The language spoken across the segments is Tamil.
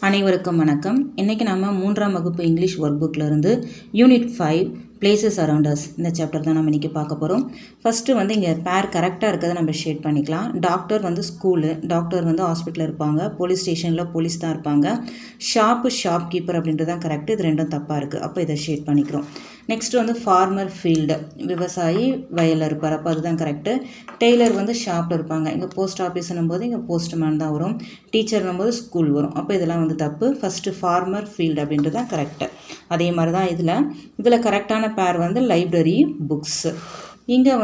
அனைவருக்கும் வணக்கம். இன்றைக்கி நம்ம 3ஆம் வகுப்பு இங்கிலீஷ் ஒர்க் புக்கில் யூனிட் 5 பிளேசஸ் அரவுண்ட் அஸ் இந்த சாப்டர் தான் நம்ம இன்றைக்கி பார்க்க போகிறோம். ஃபஸ்ட்டு இங்கே பேர் கரெக்டாக இருக்கிறத நம்ம ஷேட் பண்ணிக்கலாம். டாக்டர் ஸ்கூலு, டாக்டர் ஹாஸ்பிட்டலில் இருப்பாங்க, போலீஸ் ஸ்டேஷனில் போலீஸ் தான் இருப்பாங்க. ஷாப் கீப்பர் அப்படின்றது தான் கரெக்டு, இது ரெண்டும் தப்பாக இருக்குது. அப்போ இதை ஷேட் பண்ணிக்கிறோம். நெக்ஸ்ட்டு ஃபார்மர் ஃபீல்டு, விவசாயி வயலில் இருப்பார், அப்போ அதுதான் கரெக்டு. டெய்லர் ஷாப்பில் இருப்பாங்க. இங்கே போஸ்ட் ஆஃபீஸ்னும் போது இங்கே போஸ்ட்மேன் தான் வரும். டீச்சர்னும் போது ஸ்கூல் வரும். அப்போ இதெல்லாம் தப்பு. ஃபஸ்ட்டு ஃபார்மர் ஃபீல்டு அப்படின்றது தான் கரெக்டு. அதே மாதிரி தான் இதில் கரெக்டான பேர் லைப்ரரி புக்ஸு. இங்கே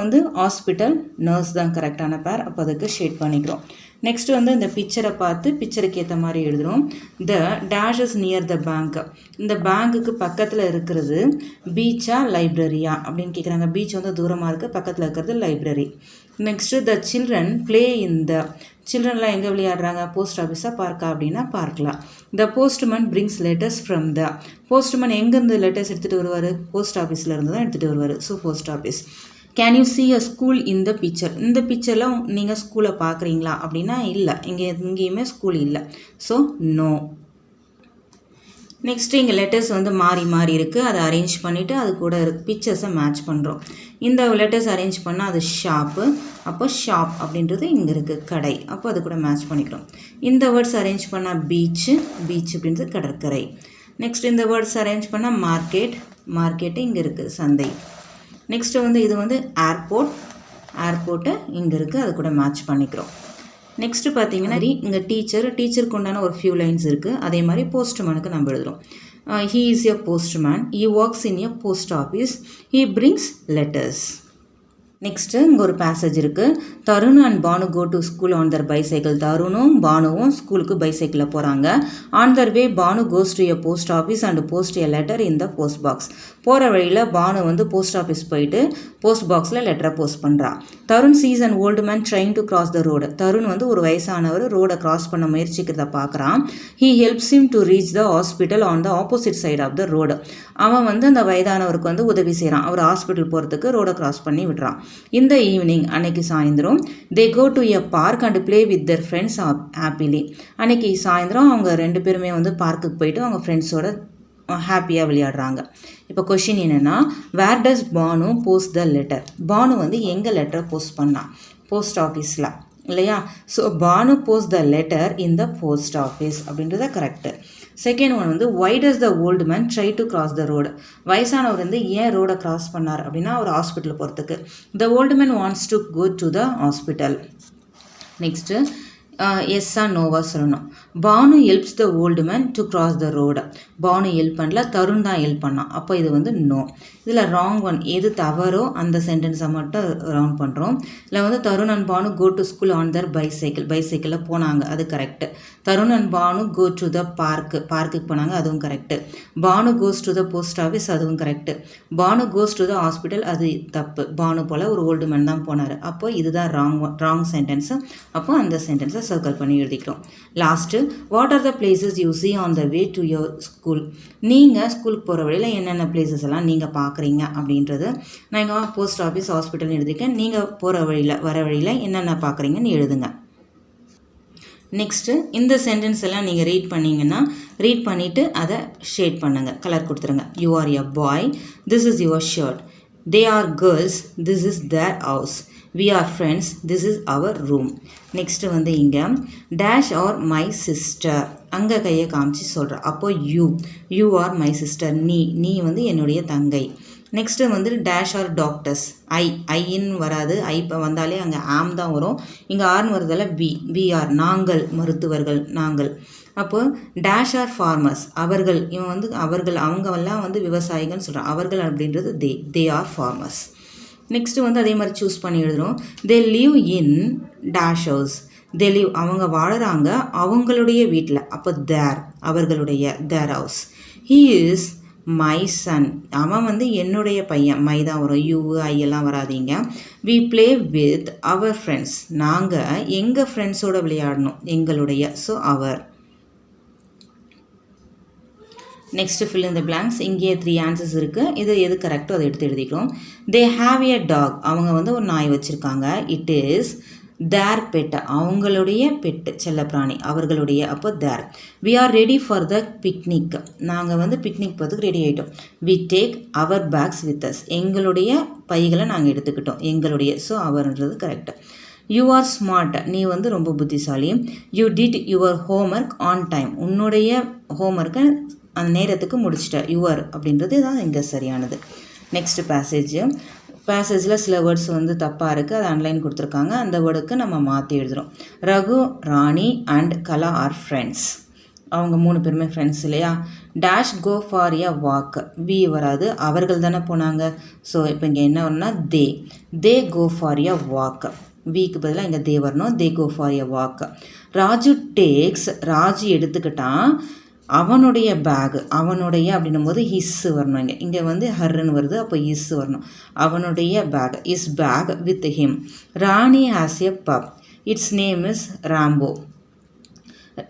ஹாஸ்பிட்டல் நர்ஸ் தான் கரெக்டான பேர். அப்போ அதுக்கு ஷேட் பண்ணிக்கிறோம். நெக்ஸ்ட்டு இந்த பிக்சரை பார்த்து பிக்சருக்கு ஏற்ற மாதிரி எழுதுகிறோம். The dash is near the bank. இந்த பேங்க்குக்கு பக்கத்தில் இருக்கிறது பீச்சா லைப்ரரியா அப்படின்னு கேட்குறாங்க. பீச் தூரமாக இருக்குது, பக்கத்தில் இருக்கிறது library. Next the children play in the. சில்ட்ரன்லாம் எங்கே விளையாடுறாங்க? போஸ்ட் ஆஃபீஸாக பார்க்கா அப்படின்னா பார்க்கலாம். The postman brings letters from the. Postman எங்கேருந்து லெட்டர்ஸ் எடுத்துகிட்டு வருவார்? போஸ்ட் ஆஃபீஸில் இருந்து தான் எடுத்துகிட்டு வருவார். So post office. Can you see a school in the picture? இந்த பிக்சரில் நீங்கள் ஸ்கூலை பார்க்குறீங்களா அப்படின்னா இல்லை, எங்கேயுமே ஸ்கூல் இல்லை. So no. நெக்ஸ்ட்டு இங்கே லெட்டர்ஸ் மாறி மாறி இருக்குது, அதை அரேஞ்ச் பண்ணிவிட்டு அது கூட பிக்சர்ஸை மேட்ச் பண்ணுறோம். இந்த லெட்டர்ஸ் அரேஞ்ச் பண்ணால் அது ஷாப்பு, அப்போ ஷாப் அப்படின்றது இங்கே இருக்குது கடை, அப்போ அது கூட மேட்ச் பண்ணிக்கிறோம். இந்த வேர்ட்ஸ் அரேஞ்ச் பண்ணால் பீச்சு அப்படின்றது கடற்கரை. நெக்ஸ்ட் இந்த வேர்ட்ஸ் அரேஞ்ச் பண்ணால் மார்க்கெட்டு இங்கே இருக்குது சந்தை. நெக்ஸ்ட்டு இது ஏர்போர்ட்டு இங்கே இருக்குது, அது கூட மேட்ச் பண்ணிக்கிறோம். நெக்ஸ்ட்டு பார்த்தீங்கன்னா இங்கே டீச்சருக்கு உண்டான ஒரு ஃபியூ லைன்ஸ் இருக்குது. அதே மாதிரி போஸ்ட்மேனுக்கு நம்ம எழுதுகிறோம். He is a postman, he works in a post office, he brings letters. Next இங்கே ஒரு பேசேஜ் இருக்குது. Tarun and Bhanu go to school on their bicycle. தருணும் பானுவும் ஸ்கூலுக்கு பைசைக்கிளில் போகிறாங்க. On their way Bhanu goes to a post office and post a letter in the post box. போகிற வழியில் பானு போஸ்ட் ஆஃபீஸ் போயிட்டு போஸ்ட் பாக்ஸில் லெட்டரை போஸ்ட் பண்ணுறா. Tarun sees and old man trying to cross the road. Tarun ஒரு வயசானவர் ரோடை கிராஸ் பண்ண முயற்சிக்கிறத பார்க்குறான். He helps him to reach the hospital on the opposite side of the road. அவன் அந்த வயதானவருக்கு உதவி செய்கிறான். அவர் ஹாஸ்பிட்டல் போகிறதுக்கு ரோடை கிராஸ் பண்ணி விடுறான். இந்த ஈவினிங், அன்னைக்கு சாயந்தரம், தே go to a park and play with Dhar friends happily. அன்னைக்கு சாயந்தரம் அவங்க ரெண்டு பேருமே பார்க்குக்கு போயிட்டு அவங்க ஃப்ரெண்ட்ஸோட ஹாப்பியாக விளையாடுறாங்க. இப்போ கொஷின் என்னென்னா, where does Bhanu post the letter? Bhanu எங்கே லெட்டரை போஸ்ட் பண்ணா? போஸ்ட் ஆஃபீஸில் இல்லையா? So Bhanu post the letter in the post office அப்படின்றத correct. Second one why does the old man try to cross the road? வயசானவர் ஏன் ரோடை கிராஸ் பண்ணார் அப்படின்னா அவர் ஹாஸ்பிட்டல் போகிறதுக்கு. The old man wants to go to the hospital. Next எஸ்ஸா நோவா சொல்லணும். Bhanu helps the old man to cross the road. Bhanu help பண்ணல, தருண் தான் ஹெல்ப் பண்ணான். அப்போ இது நோ. இதில் ராங் ஒன் எது தவறோ அந்த சென்டென்ஸை மட்டும் ரவுண்ட் பண்ணுறோம். இல்லை Tarun and Bhanu go to school on their பைசைக்கிளில் போனாங்க, அது correct. Tarun and Bhanu go to the பார்க்குக்கு போனாங்க, அதுவும் correct. Bhanu goes to the post office, அதுவும் correct. Bhanu goes to the hospital, அது தப்பு. பானு போல் ஒரு ஓல்டு மேன் தான் போனார். அப்போ இதுதான் ராங் சென்டென்ஸு. அப்போ அந்த சென்டென்ஸை சர்க்கிள் பண்ணி எழுதிக்கிறோம். Last, what are the places you see on the way to your school? நீங்கள் ஸ்கூலுக்கு போகிற வழியில் என்னென்ன பிளேசஸ் எல்லாம் நீங்கள் பார்க்குறீங்க அப்படின்றது நான் இங்கே போஸ்ட் ஆஃபீஸ் ஹாஸ்பிட்டல்னு எழுதியிருக்கேன். நீங்கள் போகிற வர வழியில் என்னென்ன பார்க்குறீங்கன்னு எழுதுங்க. நெக்ஸ்ட்டு இந்த சென்டென்ஸ் எல்லாம் நீங்கள் ரீட் பண்ணிவிட்டு அதை ஷேட் பண்ணுங்கள், கலர் கொடுத்துருங்க. You are a bye, this is your shirt. They are girls, this is their house. We are friends, this is our room. Next இங்கே டேஷ் ஆர் மை சிஸ்டர், அங்கே கையை காமிச்சு சொல்கிறேன். அப்போ யூ ஆர் மை சிஸ்டர். நீ என்னுடைய தங்கை. Next dash are doctors. ஐன்னு வராது, இப்போ வந்தாலே அங்கே ஆம் தான் வரும். இங்கே ஆர்னு வருதால வி ஆர் நாங்கள் மருத்துவர்கள், நாங்கள். அப்போது டேஷ் ஆர் ஃபார்மர்ஸ், அவர்கள். இவன் அவர்கள், அவங்கெல்லாம் விவசாயிகள்னு சொல்கிறான். அவர்கள் அப்படின்றது தே ஆர் ஃபார்மர்ஸ். நெக்ஸ்ட்டு அதே மாதிரி சூஸ் பண்ணி எழுதுகிறோம். They live in dash house. They live, அவங்க வாழுறாங்க அவங்களுடைய வீட்டில். அப்போ அவர்களுடைய their house. He is my son, அவன் என்னுடைய பையன். மை தான் வரும், யூ ஐயெல்லாம் வராதிங்க. We play with our friends, நாங்கள் எங்கள் ஃப்ரெண்ட்ஸோடு விளையாடணும், எங்களுடைய. So our. Next fill in the blanks. இங்கேயே 3 ஆன்சர்ஸ் இருக்குது. இது எது கரெக்டோ அதை எடுத்து எழுதிக்கிறோம். தே ஹாவ் எ டாக், அவங்க ஒரு நாய் வச்சுருக்காங்க. இட் இஸ் தேர் பெட் அவங்களுடைய பெட்டு செல்லப்பிராணி அவர்களுடைய. அப்போ their. We are ready for the picnic நாங்கள் வந்து பிக்னிக் போகிறதுக்கு ரெடி ஆகிட்டோம். We take our bags with us எங்களுடைய பைகளை நாங்கள் எடுத்துக்கிட்டோம் எங்களுடைய. ஸோ அவர்ன்றது கரெக்டு. யூ ஆர் ஸ்மார்ட் நீ வந்து ரொம்ப புத்திசாலி. You did your homework on time உன்னுடைய ஹோம்ஒர்க்கை அந்த நேரத்துக்கு முடிச்சிட்ட. யுவர் அப்படின்றது தான் இங்கே சரியானது. நெக்ஸ்ட் பேசேஜில் சில வேர்ட்ஸ் வந்து தப்பாக இருக்குது, அதை அன்லைன் கொடுத்துருக்காங்க. அந்த வேர்டுக்கு நம்ம மாற்றி எழுதுகிறோம். Raghu, Rani and Kala are friends. அவங்க 3 பேருமே ஃப்ரெண்ட்ஸ் இல்லையா. Dash go for a walk we வராது, அவர்கள் தானே போனாங்க. ஸோ இப்போ இங்கே என்ன வரும்னா they go for a walk. வீக்கு பதிலாக இங்கே தே வரணும். They go for a walk. Raju takes Raju எடுத்துக்கிட்டான் அவனுடைய பேக். அவனுடைய அப்படின்னும் போது ஹிஸ்ஸு வரணும். இங்கே வந்து ஹர்ன்னு வருது, அப்போ இஸ் வரணும். அவனுடைய bag is back with him. Rani has a pup its name is Rambo.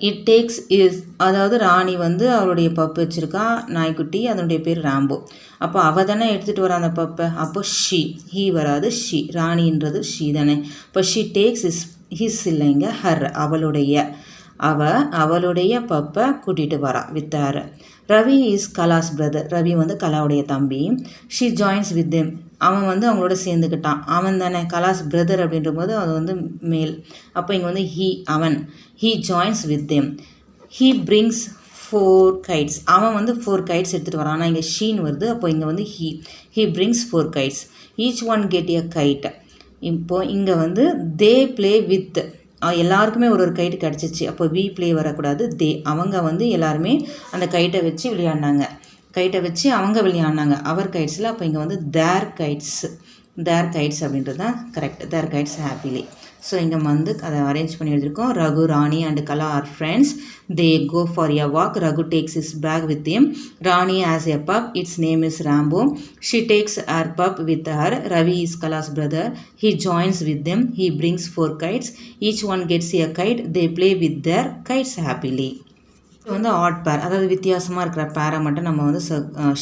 It takes is அதாவது ராணி வந்து அவருடைய பப்பு வச்சுருக்கா நாய்க்குட்டி, அதனுடைய பேர் ராம்போ. அப்போ அவள் தானே எடுத்துகிட்டு வரா அந்த பப்பை. அப்போ ஷீ ஹீ வராது, ஷீ ராணின்றது ஷீ தானே. இப்போ ஷீ டேக்ஸ் ஹிஸ் இல்லைங்க ஹர் அவளுடைய. அவளுடைய பப்பை கூட்டிகிட்டு வரா வித்தார். ரவி இஸ் கலாஸ் பிரதர் ரவி வந்து கலாவுடைய தம்பி. ஷீ ஜாயின்ஸ் வித் தெம் அவன் வந்து அவங்களோட சேர்ந்துக்கிட்டான். அவன் தானே கலாஸ் பிரதர் அப்படின்ற போது அது வந்து மேல். அப்போ இங்கே வந்து அவன் he joins with them. He brings 4 kites அவன் வந்து 4 kites எடுத்துகிட்டு வரான். ஆனால் இங்கே ஷீன் வருது, அப்போ இங்கே வந்து he brings 4 kites. Each one get a guide. இப்போது இங்கே வந்து தே ப்ளே வித் எல்லாருக்குமே ஒரு கைட்டு கிடச்சிச்சு. அப்போ வி ப்ளே வரக்கூடாது, அவங்க வந்து எல்லாருமே அந்த கைட்டை வச்சு விளையாடினாங்க. அவங்க விளையாடினாங்க அவர் கைட்ஸில். அப்போ இங்கே வந்து தேர் கைட்ஸ் அப்படின்றது தான் correct. Their kites happily. So இங்கே வந்து அதை அரேஞ்ச் பண்ணி எழுதியிருக்கோம். Raghu, Rani and Kala are friends. They go for a walk. Raghu takes is back with him. Rani has a pup its name is Rambo. She takes her pup with her. Ravi is Kala's brother. He joins with them. He brings 4 kites. Each one gets a kite. They play with their kites happily. இது வந்து ஆட் பேர், அதாவது வித்தியாசமாக இருக்கிற பேரை மட்டும் நம்ம வந்து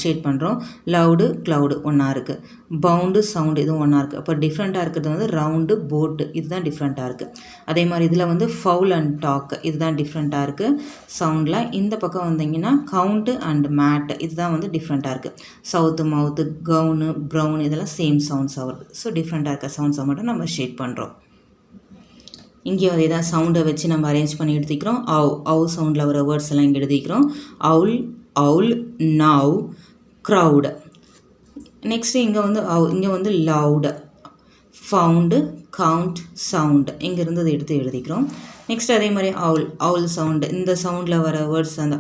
ஷேட் பண்ணுறோம். லவுடு க்ளவுடு ஒன்றா இருக்குது. பவுண்டு சவுண்டு இதுவும் ஒன்றா இருக்குது. அப்போ டிஃப்ரெண்ட்டாக இருக்கிறது வந்து ரவுண்டு போட்டு இதுதான் டிஃப்ரெண்ட்டாக இருக்குது. அதே மாதிரி இதில் வந்து ஃபவுல் அண்ட் டாக் இதுதான் டிஃப்ரெண்ட்டாக இருக்குது சவுண்டில். இந்த பக்கம் வந்தீங்கன்னா கவுண்ட்டு அண்ட் மேட் இதுதான் வந்து டிஃப்ரெண்ட்டாக இருக்குது. சவுத்து, மவுத்து, கவுனு, ப்ரௌன் இதெல்லாம் சேம் சவுண்ட்ஸாக வருது. ஸோ டிஃப்ரெண்ட்டாக இருக்க சவுண்ட்ஸை மட்டும் நம்ம ஷேட் பண்ணுறோம். இங்கேயும் அதே தான் சவுண்டை வச்சு நம்ம அரேஞ்ச் பண்ணி எடுத்துக்கிறோம். அவு சவுண்டில் வர வேர்ட்ஸ் எல்லாம் இங்கே எழுதிக்கிறோம். அவுல், நவ், க்ரௌடு. நெக்ஸ்ட்டு இங்கே வந்து லவுடு, ஃபவுண்டு, கவுண்ட், சவுண்டு இங்கே இருந்து அதை எடுத்து எழுதிக்கிறோம். நெக்ஸ்ட் அதே மாதிரி அவுல் சவுண்டு இந்த சவுண்டில் வர வேர்ட்ஸ் அந்த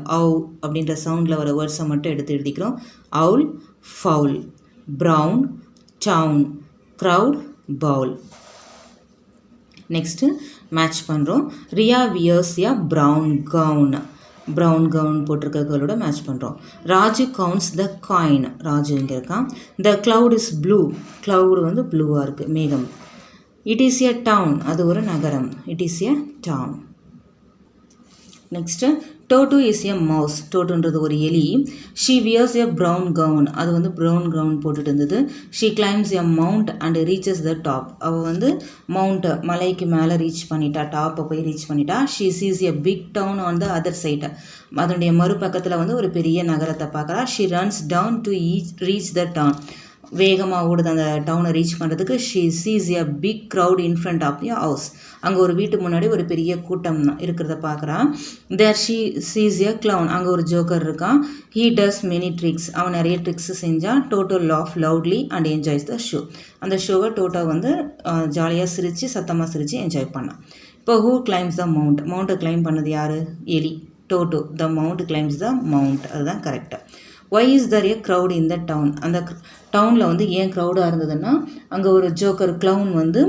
அப்படின்ற சவுண்டில் வர வேர்ட்ஸை மட்டும் எடுத்து எழுதிக்கிறோம். Owl, fowl, brown, down, crowd, bowl. Next match பண்ணுறோம். Riya wears a brown gown போட்டிருக்க கேர்ளோட மேட்ச் பண்ணுறோம். Raju counts the coin Raju இங்கே இருக்கான். The cloud is blue cloud வந்து ப்ளூவாக இருக்குது மேகம். இட் இஸ் எ டவுன் அது ஒரு நகரம். It is a town. Next Toto is a mouse டோட்டுன்றது ஒரு எலி. She wears a brown gown அது வந்து ப்ரௌன் கவுன் போட்டுட்டு இருந்தது. She climbs a mount and reaches the top அவள் வந்து மவுண்ட்டை மலைக்கு மேலே ரீச் பண்ணிட்டா, டாப்பை போய் ரீச் பண்ணிட்டா. She sees a big town on the other side அதனுடைய மறுபக்கத்தில் வந்து ஒரு பெரிய நகரத்தை பார்க்குறா. She runs down to reach the town வேகமாக ஓடுது அந்த டவுனை ரீச் பண்ணுறதுக்கு. She sees a big crowd in front of a house அங்கே ஒரு வீட்டு முன்னாடி ஒரு பெரிய கூட்டம் இருக்கிறத பார்க்குறா. There she sees a clown அங்கே ஒரு ஜோக்கர் இருக்கான். ஹீ டஸ் மெனி ட்ரிக்ஸ் அவன் நிறைய ட்ரிக்ஸ் செஞ்சான். Toto laugh loudly and enjoys the show அந்த ஷோவை டோட்டோ வந்து ஜாலியாக சிரித்து சத்தமாக சிரித்து என்ஜாய் பண்ணான். இப்போ ஹூ கிளைம்ஸ் த மவுண்ட்டை கிளைம் பண்ணது யார்? எலி. Toto. The mount climbs the mount அதுதான் correct. Why is there a crowd in the town அந்த டவுனில் வந்து ஏன் க்ரௌடாக இருந்ததுன்னா அங்கே ஒரு ஜோக்கர் க்ளவுன் வந்து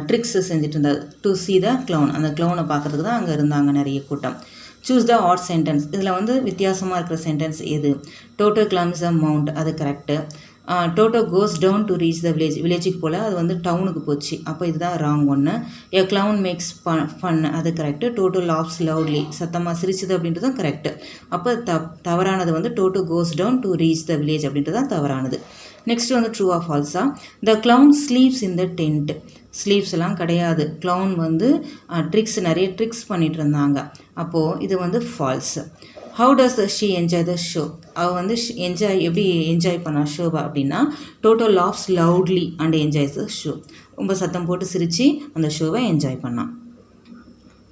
ட்ரிக்ஸ் செஞ்சுட்டு இருந்தார். டு சி த க்ளவுன் அந்த க்ளவுனை பார்க்குறதுக்கு தான் அங்கே இருந்தாங்க நிறைய கூட்டம். சூஸ் த ஆட் சென்டென்ஸ் இதில் வந்து வித்தியாசமாக இருக்கிற சென்டென்ஸ் எது? டோட்டோ கிளைம்ஸ் த மவுண்ட் அது correct. Toto goes down to reach the வில்லேஜுக்கு போல் அது வந்து டவுனுக்கு போச்சு. அப்போ இதுதான் ராங் ஒன்று. எ க்ளவுன் மேக்ஸ் ஃபன் அது கரெக்டு. டோட்டோ லாஃப்ஸ் லவுட்லி சத்தமாக சிரிச்சுது அப்படின்றதும் கரெக்டு. அப்போ தவறானது வந்து Toto goes down to reach the village அப்படின்றது தான் தவறானது. நெக்ஸ்ட் வந்து ட்ரூ ஆஃப் ஃபால்ஸா? The clown sleeps in the tent ஸ்லீவ்ஸ்லாம் கிடையாது. க்ளவுன் வந்து நிறைய ட்ரிக்ஸ் பண்ணிகிட்டு இருந்தாங்க. அப்போது இது வந்து falls. How does she enjoy the show? அவள் வந்து எப்படி என்ஜாய் பண்ணா ஷோவை அப்படின்னா, Toto laughs loudly and enjoys the show. ரொம்ப சத்தம் போட்டு சிரித்து அந்த ஷோவை என்ஜாய் பண்ணான்.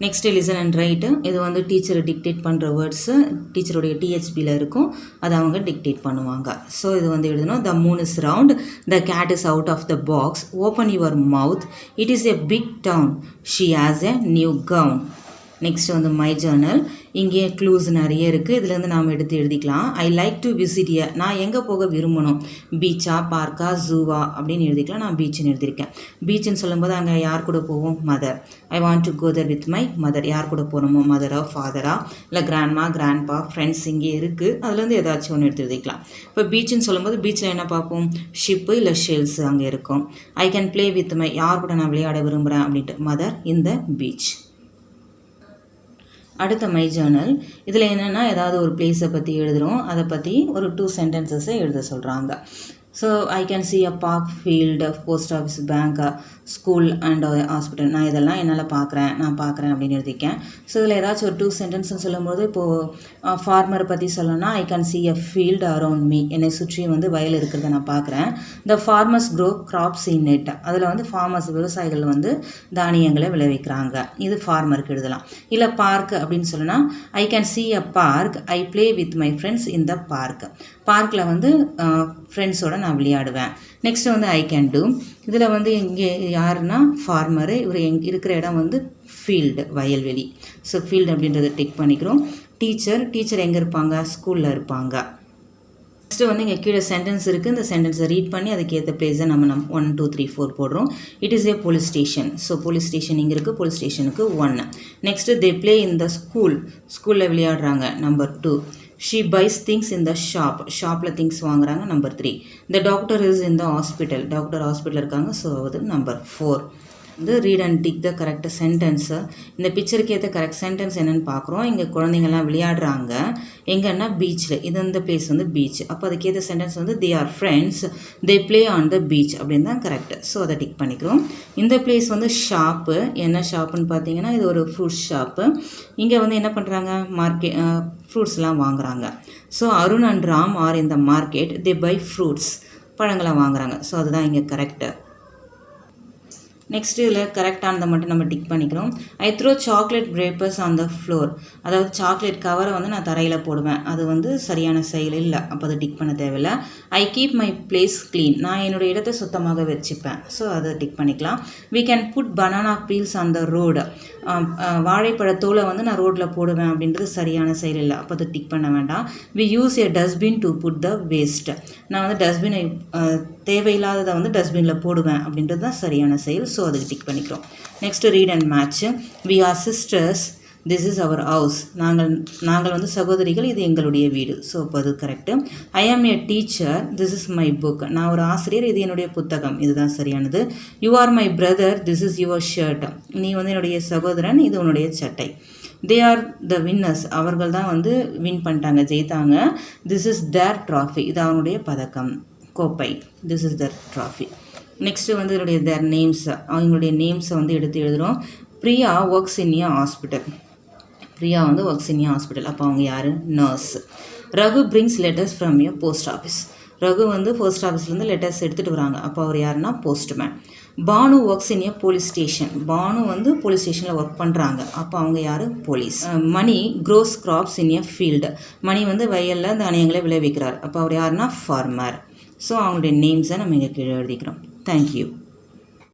Next listen and write. இது வந்து டீச்சர் டிக்டேட் பண்ணுற வேர்ட்ஸு டீச்சருடைய டிஹெச்பியில் இருக்கும், அதை அவங்க டிக்டேட் பண்ணுவாங்க. ஸோ இது வந்து எழுதணும். The moon is round, the cat is out of the box, open your mouth, it is a big town, she has a new gown. Next வந்து மை ஜேர்னல். இங்கே க்ளூஸ் நிறைய இருக்குது, இதுலேருந்து நாம் எடுத்து எழுதிக்கலாம். I like to visit a, நான் எங்கே போக விரும்பணும், பீச்சா பார்க்கா ஜூவா அப்படின்னு எழுதிக்கலாம். நான் பீச்சுன்னு எழுதியிருக்கேன். பீச்சுன்னு சொல்லும்போது அங்கே யார் கூட போவோம், mother. I want to go there with my mother, யார் கூட போகிறோமோ, மதரா ஃபாதரா இல்லை கிராண்ட்மா கிராண்ட்பா ஃப்ரெண்ட்ஸ் இங்கே இருக்குது, அதுலேருந்து ஏதாச்சும் ஒன்று எடுத்து எழுதிக்கலாம். இப்போ பீச்சுன்னு சொல்லும்போது பீச்சில் என்ன பார்ப்போம், ஷிப்பு இல்லை ஷெல்ஸ் அங்கே இருக்கும். I can play with my, யார் கூட நான் விளையாட விரும்புகிறேன் அப்படின்ட்டு, மதர் இன் த பீச். அடுத்த மை ஜேர்னல். இதில் என்னென்னா ஏதாவது ஒரு பிளேஸை பற்றி எழுதுகிறோம், அதை பற்றி ஒரு 2 சென்டென்சஸை எழுத சொல்கிறாங்க. So I can see a park, field, post office, bank, school and hospital. நான் இதெல்லாம் என்னால் நான் பார்க்குறேன் அப்படின்னு எழுதிக்கேன். ஸோ இதில் ஏதாச்சும் ஒரு 2 சென்டென்ஸ்னு சொல்லும்போது, இப்போது ஃபார்மரை பற்றி சொல்லணும்னா I can see a field around me, என்னை சுற்றி வந்து வயல் இருக்கிறத நான் பார்க்குறேன். The farmers grow crops in it, அதில் வந்து ஃபார்மர்ஸ் விவசாயிகள் வந்து தானியங்களை விளைவிக்கிறாங்க. இது ஃபார்மருக்கு எழுதலாம். இல்லை பார்க் அப்படின்னு சொல்லணும்னா I can see a park, I play with my friends in the park. பார்க்கில் வந்து ஃப்ரெண்ட்ஸோடு நான் விளையாடுவேன். நெக்ஸ்ட்டு வந்து ஐ கேன் டூ. இதில் வந்து இங்கே யாருன்னா ஃபார்மரு, இவர் இருக்கிற இடம் வந்து ஃபீல்டு, வயல்வெளி. ஸோ ஃபீல்டு அப்படின்றத டிக் பண்ணிக்கிறோம். டீச்சர் எங்கே இருப்பாங்க, ஸ்கூலில் இருப்பாங்க. நெக்ஸ்ட்டு வந்து இங்கே கீழே சென்டென்ஸ் இருக்குது, இந்த சென்டென்ஸை ரீட் பண்ணி அதுக்கேற்ற பிளேஸை நம்ம 1 2 3 4 போடுறோம். It is a police station. So police station இங்கே இருக்குது, போலீஸ் ஸ்டேஷனுக்கு 1. Next they play in the ஸ்கூலில் விளையாடுறாங்க. Number 2. She buys things in the ஷாப்பில் திங்ஸ் வாங்குறாங்க. Number 3. The doctor is in the hospital, doctor hospital இருக்காங்க. ஸோ அது நம்பர் 4. வந்து read and tick the correct sentence. இந்த பிக்சருக்கு ஏற்ற கரெக்ட் சென்டென்ஸ் என்னென்னு பார்க்குறோம். இங்கே குழந்தைங்கள்லாம் விளையாடுறாங்க எங்கன்னா பீச்சில், இது இந்த பிளேஸ் வந்து பீச். அப்போ அதுக்கேற்ற சென்டென்ஸ் வந்து they are friends, they play on the beach அப்படின்னு தான் கரெக்ட். ஸோ அதை டிக் பண்ணிக்கிறோம். இந்த பிளேஸ் வந்து ஷாப்பு, என்ன ஷாப்புன்னு பார்த்தீங்கன்னா இது ஒரு ஃப்ரூட்ஸ் ஷாப்பு. இங்கே வந்து என்ன பண்ணுறாங்க, ஃப்ரூட்ஸ்லாம் வாங்குறாங்க. So Arun and Ram are in the market, they buy fruits, பழங்களாக வாங்குறாங்க. ஸோ அதுதான் இங்கே கரெக்டு. நெக்ஸ்ட் இதில் கரெக்டானதை மட்டும் நம்ம டிக் பண்ணிக்கிறோம். I throw chocolate wrappers on the floor, அதாவது சாக்லேட் கவரை வந்து நான் தரையில் போடுவேன், அது வந்து சரியான செயல் இல்லை, அப்போ அதை டிக் பண்ண தேவையில்லை. I keep my place clean, நான் என்னுடைய இடத்தை சுத்தமாக வச்சுப்பேன். ஸோ அதை டிக் பண்ணிக்கலாம். We can put banana peels on the road, வாழைப்பழத்தோலை வந்து நான் ரோட்டில் போடுவேன் அப்படின்றது சரியான செயல் இல்லை, அப்போ அதை டிக் பண்ண வேண்டாம். We use a dustbin to put the waste, நான் வந்து டஸ்ட்பினை தேவையில்லாததை வந்து டஸ்ட்பினில் போடுவேன் அப்படின்றது தான் சரியான செயல். ஸோ அதுக்கு டிக் பண்ணிக்கிறோம். Next read and match. We are sisters, this is our house, நாங்கள் வந்து சகோதரிகள், இது எங்களுடைய வீடு. ஸோ இப்போ அது correct. I am a teacher, this is my book, நான் ஒரு ஆசிரியர், இது என்னுடைய புத்தகம், இதுதான் சரியானது. You are my brother, this is your shirt, நீ வந்து என்னுடைய சகோதரன், இது உன்னுடைய சட்டை. தே ஆர் த வின்னர்ஸ், அவர்கள் தான் வந்து வின் பண்ணிட்டாங்க, ஜெயித்தாங்க. திஸ் இஸ் தேர் ட்ராஃபி, இது அவனுடைய பதக்கம், கோப்பை. This is their trophy. Next வந்து இதனுடைய தேர் நேம்ஸ், அவங்களுடைய நேம்ஸை வந்து எடுத்து எழுதுகிறோம். Priya works in a hospital, Priya வந்து ஒர்க்ஸ் இன் ஏ ஹாஸ்பிட்டல், அப்போ அவங்க யார், nurse. Raghu brings letters from a post office, Raghu வந்து போஸ்ட் ஆஃபீஸ்லேருந்து லெட்டர்ஸ் எடுத்துகிட்டு வராங்க, அப்போ அவர் யாருன்னா postman. Bhanu works in a police station, Bhanu வந்து போலீஸ் ஸ்டேஷனில் ஒர்க் பண்ணுறாங்க, அப்போ அவங்க யார், போலீஸ். மணி க்ரோஸ் கிராப்ஸ் இன் ஏ ஃபீல்டு, மணி வந்து வயலில் தானியங்களை விளைவிக்கிறார், அப்போ அவர் யாருன்னா ஃபார்மர். ஸோ அவங்களுடைய நேம்ஸை நம்ம இங்கே கீழே எழுதிக்கிறோம். தேங்க்யூ.